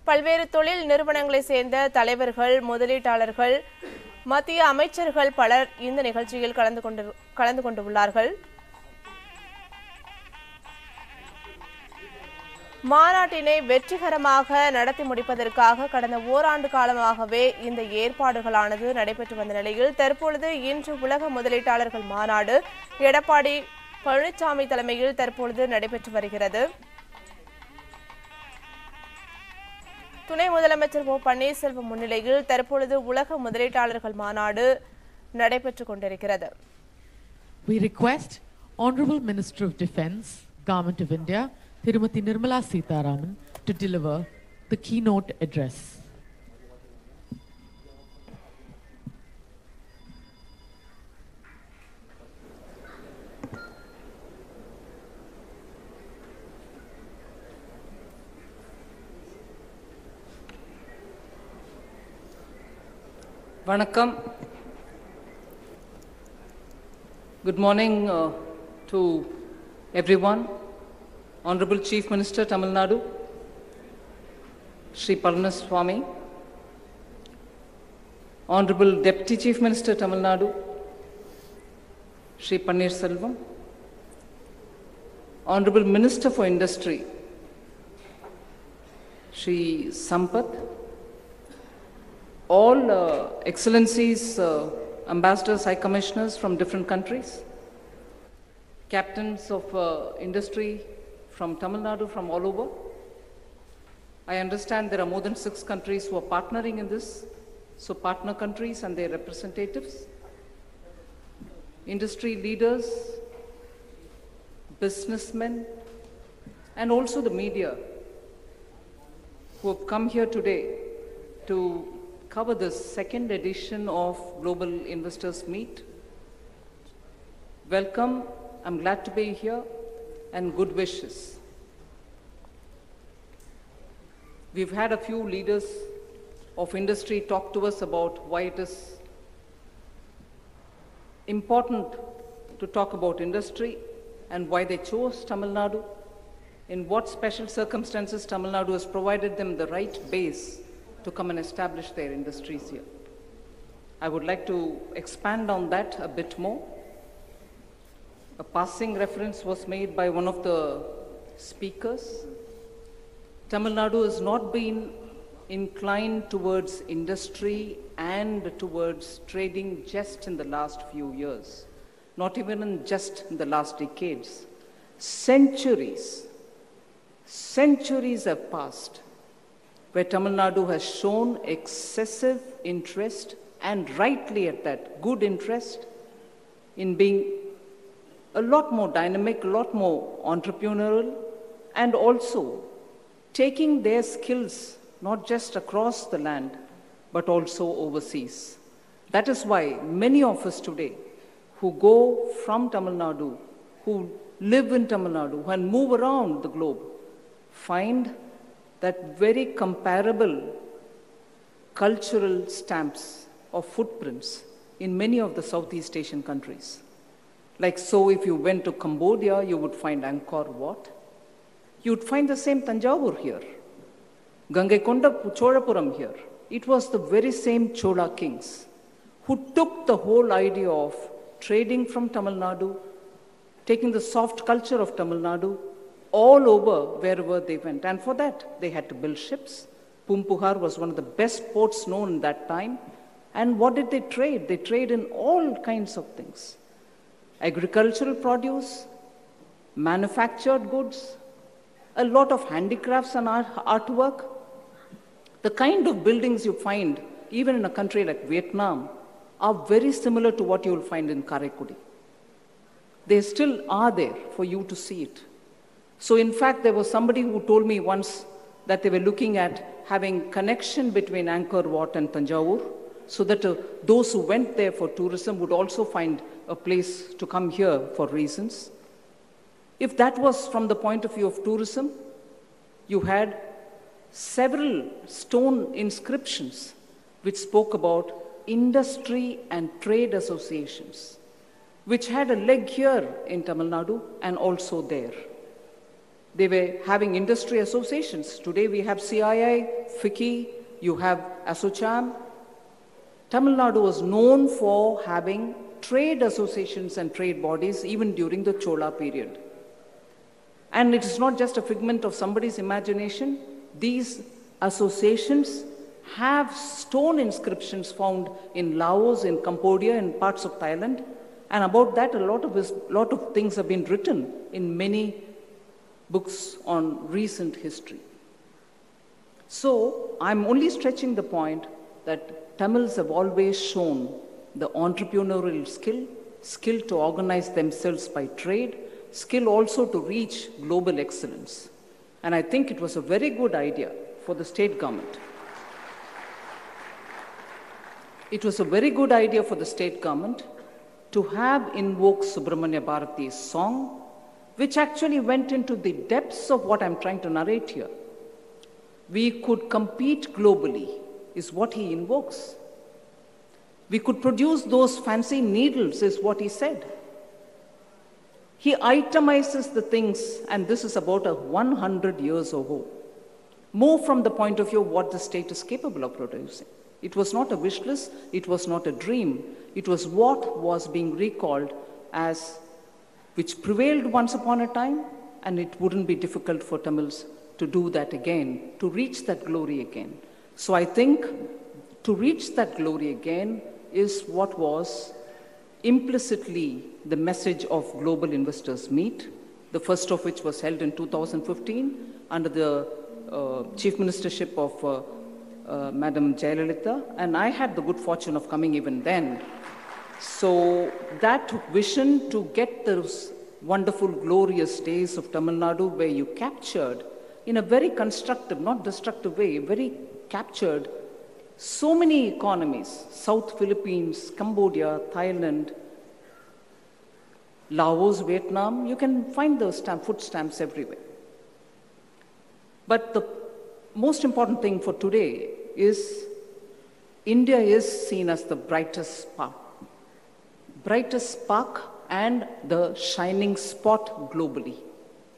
பல்வேறு தொழில் நிறுவனங்களை சேர்ந்த தலைவர்கள், முதலீட்டாளர்கள், மத்திய அமைச்சர்கள் பலர் இந்த நிகழ்ச்சியில் கலந்து கொண்டுள்ளார்கள். மாநாட்டினை வெற்றிகரமாக நடத்தி முடிப்பதற்காக கடந்த ஓராண்டு காலமாகவே இந்த ஏற்பாடுகளானது நடைபெற்று வந்த நிலையில் தற்பொழுது இன்று உலக முதலீட்டாளர்கள் மாநாடு எடப்பாடி பழனிசாமி தலைமையில் தற்பொழுது நடைபெற்று வருகிறது. துணை முதலமைச்சர் ஓ பன்னீர்செல்வம் முன்னிலையில் தற்பொழுது உலக முதலீட்டாளர்கள் மாநாடு நடைபெற்றுக் கொண்டிருக்கிறது. We request Honorable Minister of Defence, Government of India, Srimati Nirmala Sitharaman to deliver the keynote address. Vanakkam. Good morning to everyone. Honorable Chief Minister Tamil Nadu, Shri Palaniswami, Honorable Deputy Chief Minister Tamil Nadu, Shri Pannirselvam, Honorable Minister for Industry, Shri Sampath, all excellencies, ambassadors, high commissioners from different countries, captains of industry from Tamil Nadu, from all over. I understand there are more than 6 countries who are partnering in this, so partner countries and their representatives, industry leaders, businessmen, and also the media who have come here today to cover the second edition of Global Investors Meet. Welcome, I'm glad to be here, and good wishes. We've had a few leaders of industry talk to us about why it is important to talk about industry and why they chose Tamil Nadu, in what special circumstances Tamil Nadu has provided them the right base to come and establish their industries here. I would like to expand on that a bit more. A passing reference was made by one of the speakers. Tamil Nadu has not been inclined towards industry and towards trading just in the last few years, not even in just in the last decades. Centuries have passed where Tamil Nadu has shown excessive interest, and rightly at that, good interest, in being a lot more dynamic, a lot more entrepreneurial, and also taking their skills not just across the land, but also overseas. That is why many of us today who go from Tamil Nadu, who live in Tamil Nadu, and move around the globe, find that very comparable cultural stamps or footprints in many of the Southeast Asian countries. Like so, if you went to Cambodia, you would find Angkor Wat. You would find the same Tanjavur here. Gangaikonda Cholapuram here. It was the very same Chola kings who took the whole idea of trading from Tamil Nadu, taking the soft culture of Tamil Nadu all over wherever they went. And for that, they had to build ships. Pumpuhar was one of the best ports known in that time. And what did they trade? They trade in all kinds of things. Agricultural produce, manufactured goods, a lot of handicrafts and artwork. The kind of buildings you find even in a country like Vietnam are very similar to what you will find in Karaikudi. They still are there for you to see it. So in fact, there was somebody who told me once that they were looking at having connection between Angkor Wat and Tanjavur, so that those who went there for tourism would also find a place to come here for reasons. If that was from the point of view of tourism, you had several stone inscriptions which spoke about industry and trade associations, which had a leg here in Tamil Nadu and also there. They were having industry associations. Today we have CII, FICCI, you have ASSOCHAM. Tamil Nadu was known for having trade associations and trade bodies even during the Chola period. And it is not just a figment of somebody's imagination. These associations have stone inscriptions found in Laos, in Cambodia, in parts of Thailand. And about that, a lot of things have been written in many books on recent history. So I'm only stretching the point that Tamils have always shown the entrepreneurial skill to organize themselves by trade, skill also to reach global excellence. And I think it was a very good idea for the state government. It was a very good idea for the state government to have invoked Subramanya Bharati's song, which actually went into the depths of what I'm trying to narrate here. We could compete globally, is what he invokes. We could produce those fancy needles, is what he said. He itemizes the things, and this is about 100 years ago, more from the point of view of what the state is capable of producing. It was not a wish list, it was not a dream, it was what was being recalled as which prevailed once upon a time, and it wouldn't be difficult for Tamils to do that again, to reach that glory again. So I think to reach that glory again is what was implicitly the message of Global Investors Meet, the first of which was held in 2015 under the Chief Ministership of Madam Jayalalitha, and I had the good fortune of coming even then. So that vision to get those wonderful, glorious days of Tamil Nadu where you captured in a very constructive, not destructive way, very captured so many economies, South Philippines, Cambodia, Thailand, Laos, Vietnam, you can find those food stamps everywhere. But the most important thing for today is India is seen as the brightest spark and the shining spot globally.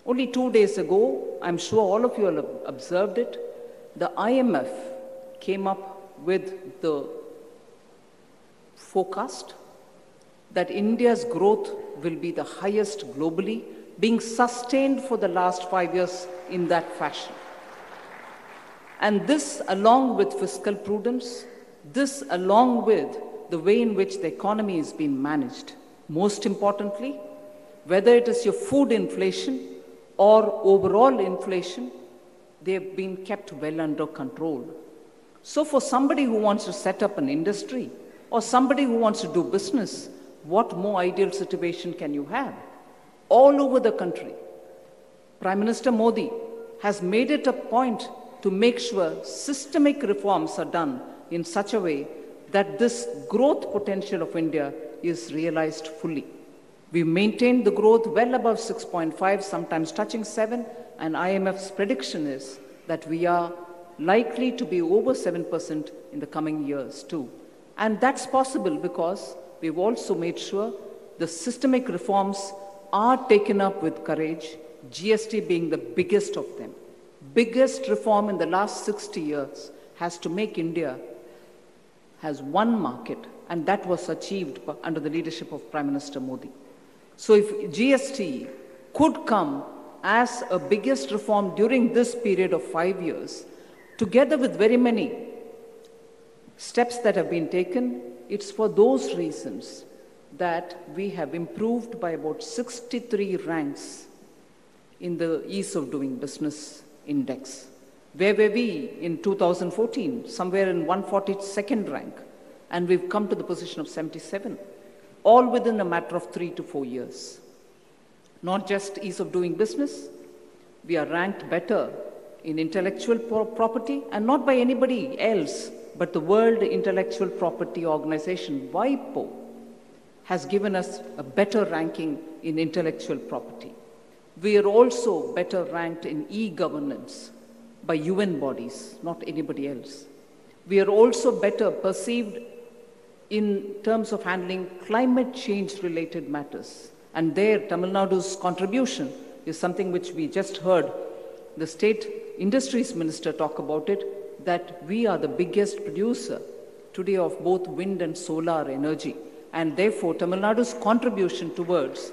Only 2 days ago, I'm sure all of you have observed it, the IMF came up with the forecast that India's growth will be the highest globally, being sustained for the last 5 years in that fashion. And this, along with fiscal prudence, this along with the way in which the economy is being managed, most importantly, whether it is your food inflation or overall inflation, they have been kept well under control. So for somebody who wants to set up an industry or somebody who wants to do business, what more ideal situation can you have? All over the country, Prime Minister Modi has made it a point to make sure systemic reforms are done in such a way that this growth potential of India is realized fully. We maintained the growth well above 6.5, sometimes touching 7, and IMF's prediction is that we are likely to be over 7% in the coming years too. And that's possible because we've also made sure the systemic reforms are taken up with courage, GST being the biggest of them. Biggest reform in the last 60 years has to make India has one market, and that was achieved under the leadership of Prime Minister Modi. So if GST could come as a biggest reform during this period of 5 years, together with very many steps that have been taken, it's for those reasons that we have improved by about 63 ranks in the ease of doing business index. Where were we in 2014? Somewhere in 142nd rank. And we've come to the position of 77, all within a matter of 3 to 4 years. Not just ease of doing business, we are ranked better in intellectual property, and not by anybody else, but the World Intellectual Property Organization, WIPO, has given us a better ranking in intellectual property. We are also better ranked in e-governance by UN bodies, not anybody else. We are also better perceived in terms of handling climate change related matters. And there, Tamil Nadu's contribution is something which we just heard the State Industries Minister talk about it, that we are the biggest producer today of both wind and solar energy. And therefore, Tamil Nadu's contribution towards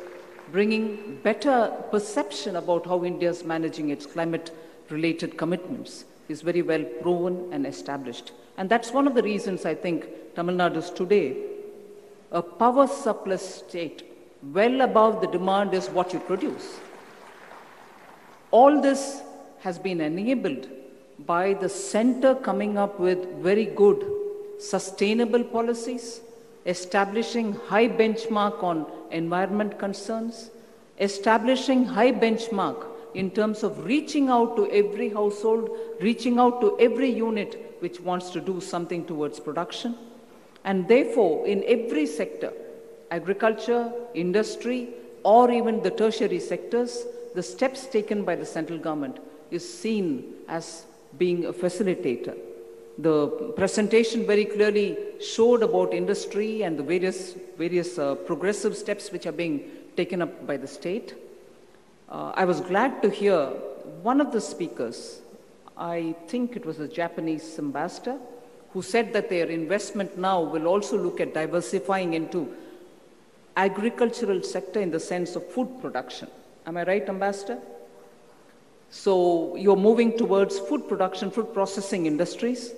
bringing better perception about how India is managing its climate-related commitments is very well proven and established. And that's one of the reasons I think Tamil Nadu is today a power surplus state. Well above the demand is what you produce. All this has been enabled by the center coming up with very good sustainable policies, establishing high benchmark on environment concerns, establishing high benchmark in terms of reaching out to every household, reaching out to every unit which wants to do something towards production. And therefore, in every sector, agriculture, industry, or even the tertiary sectors, the steps taken by the central government is seen as being a facilitator. The presentation very clearly showed about industry and the various progressive steps which are being taken up by the state. I was glad to hear one of the speakers, I think it was a Japanese ambassador, who said that their investment now will also look at diversifying into agricultural sector in the sense of food production. Am I right, Ambassador? So you're moving towards food production, food processing industries,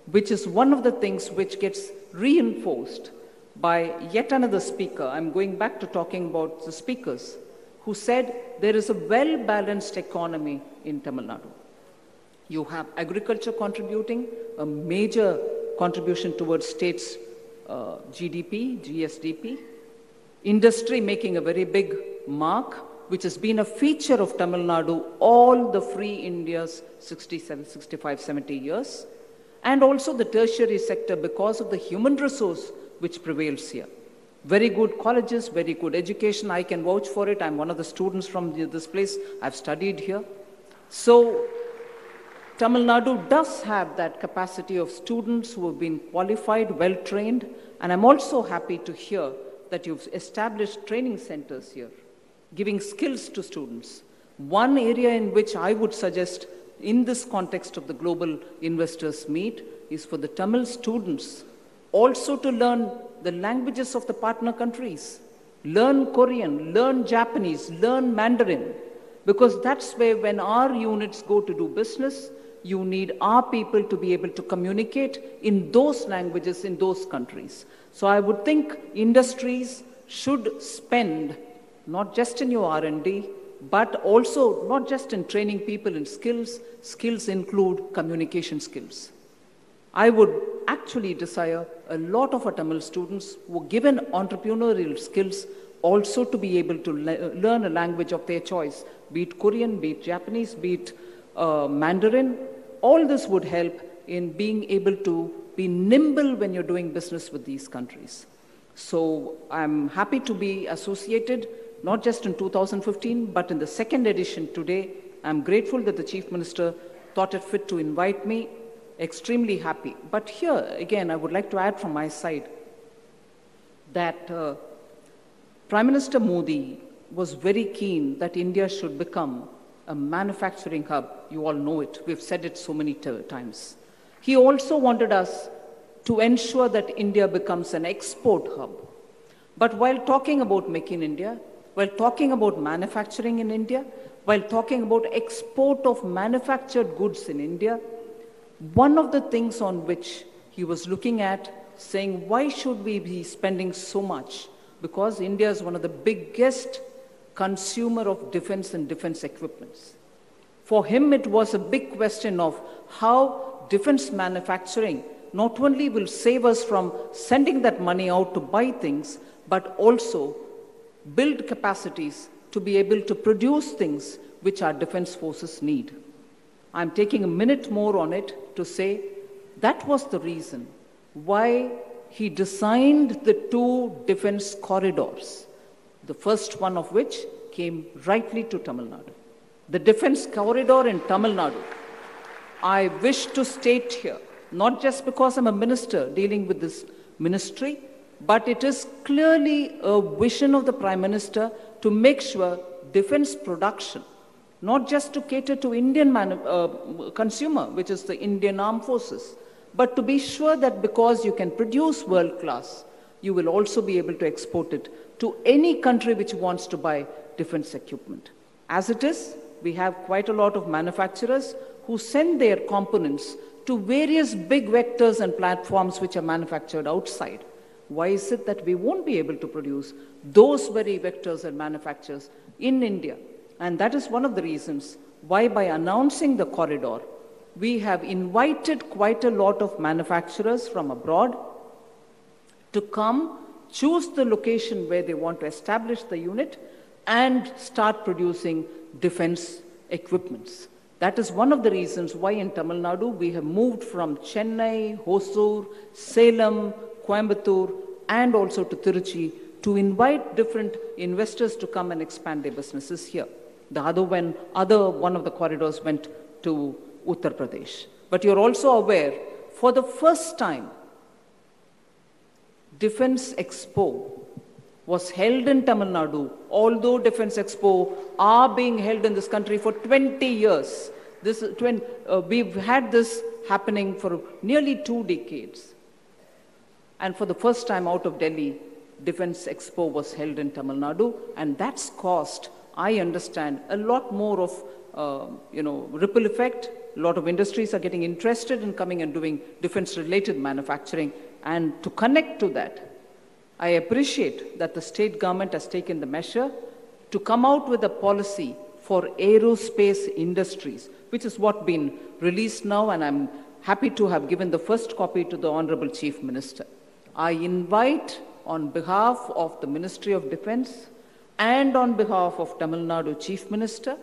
which is one of the things which gets reinforced by yet another speaker. I'm going back to talking about the speakers who said there is a well-balanced economy in Tamil Nadu. You have agriculture contributing, a major contribution towards state's GDP, GSDP, industry making a very big mark, which has been a feature of Tamil Nadu all the free India's 67, 65, 70 years, and also the tertiary sector because of the human resource which prevails here. Very good colleges, very good education. I can vouch for it. I'm one of the students from this place. I've studied here. So Tamil Nadu does have that capacity of students who have been qualified, well-trained, and I'm also happy to hear that you've established training centers here, giving skills to students. One area in which I would suggest in this context of the global investors meet is for the Tamil students also to learn the languages of the partner countries. Learn Korean, learn Japanese, learn Mandarin, because that's where when our units go to do business, you need our people to be able to communicate in those languages in those countries. So I would think industries should spend not just in your R&D, but also not just in training people in skills. Skills include communication skills. I would actually desire a lot of our Tamil students who are given entrepreneurial skills also to be able to learn a language of their choice, be it Korean, be it Japanese, be it Mandarin. All this would help in being able to be nimble when you're doing business with these countries. So I'm happy to be associated, not just in 2015, but in the second edition today. I'm grateful that the Chief Minister thought it fit to invite me. Extremely happy. But here, again, I would like to add from my side that Prime Minister Modi was very keen that India should become a manufacturing hub. You all know it. We've said it so many times. He also wanted us to ensure that India becomes an export hub. But while talking about Make in India, while talking about manufacturing in India, while talking about export of manufactured goods in India, one of the things on which he was looking at, saying, why should we be spending so much? Because India is one of the biggest consumer of defense and defense equipments. For him, it was a big question of how defense manufacturing not only will save us from sending that money out to buy things, but also build capacities to be able to produce things which our defense forces need. I'm taking a minute more on it to say that was the reason why he designed the two defense corridors, the first one of which came rightly to Tamil Nadu. The defense corridor in Tamil Nadu, I wish to state here, not just because I'm a minister dealing with this ministry, but it is clearly a vision of the Prime Minister to make sure defense production, not just to cater to Indian consumer, which is the Indian armed forces, but to be sure that because you can produce world class, you will also be able to export it to any country which wants to buy defense equipment. As it is, we have quite a lot of manufacturers who send their components to various big vectors and platforms which are manufactured outside. Why is it that we won't be able to produce those very vectors and manufacturers in India? And that is one of the reasons why, by announcing the corridor, we have invited quite a lot of manufacturers from abroad to come, choose the location where they want to establish the unit, and start producing defense equipments. That is one of the reasons why in Tamil Nadu we have moved from Chennai, Hosur, Salem, Coimbatore, and also to Tiruchi to invite different investors to come and expand their businesses here. The other one of the corridors went to Uttar Pradesh. But you're also aware, for the first time, Defense Expo was held in Tamil Nadu, although Defense Expo are being held in this country for 20 years. We've had this happening for nearly 2 decades. And for the first time out of Delhi, Defense Expo was held in Tamil Nadu, and that's caused, I understand, a lot more of ripple effect. A lot of industries are getting interested in coming and doing defense-related manufacturing. And to connect to that, I appreciate that the state government has taken the measure to come out with a policy for aerospace industries, which is what been released now, and I'm happy to have given the first copy to the Honorable Chief Minister. I invite, on behalf of the Ministry of Defense and on behalf of Tamil Nadu Chief Minister,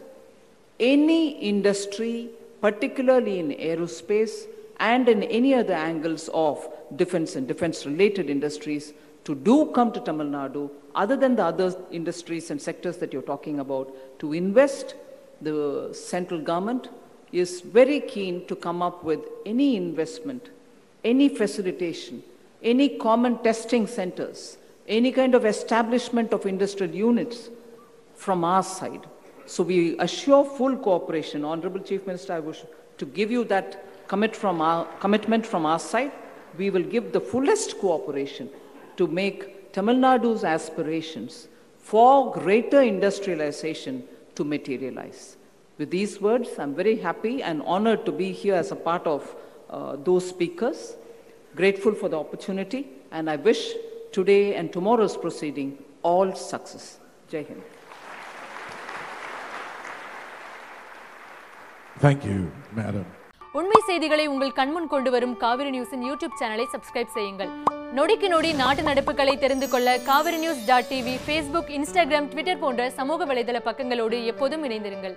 any industry, particularly in aerospace and in any other angles of defense and defense-related industries, to do come to Tamil Nadu, other than the other industries and sectors that you're talking about, to invest. The central government is very keen to come up with any investment, any facilitation, any common testing centers, any kind of establishment of industrial units from our side. So we assure full cooperation. Honorable Chief Minister, I wish to give you that commitment from our side. We will give the fullest cooperation to make Tamil Nadu's aspirations for greater industrialization to materialize. With these words, I'm very happy and honored to be here as a part of those speakers, grateful for the opportunity, and I wish today and tomorrow's proceeding all success. Jai Hind. Thank you, Madam. உண்மை செய்திகளை உங்கள் கண்முன் கொண்டு வரும் Kaveri நியூஸின் YouTube சேனலை subscribe செய்யுங்கள். நொடிக்கு நொடி நாட்டு நடப்புகளை தெரிந்து கொள்ள kaverinews.tv, Facebook, Instagram, Twitter போன்ற சமூக வலைதள பக்கங்களோடு எப்போதும் இணைந்திருங்கள்.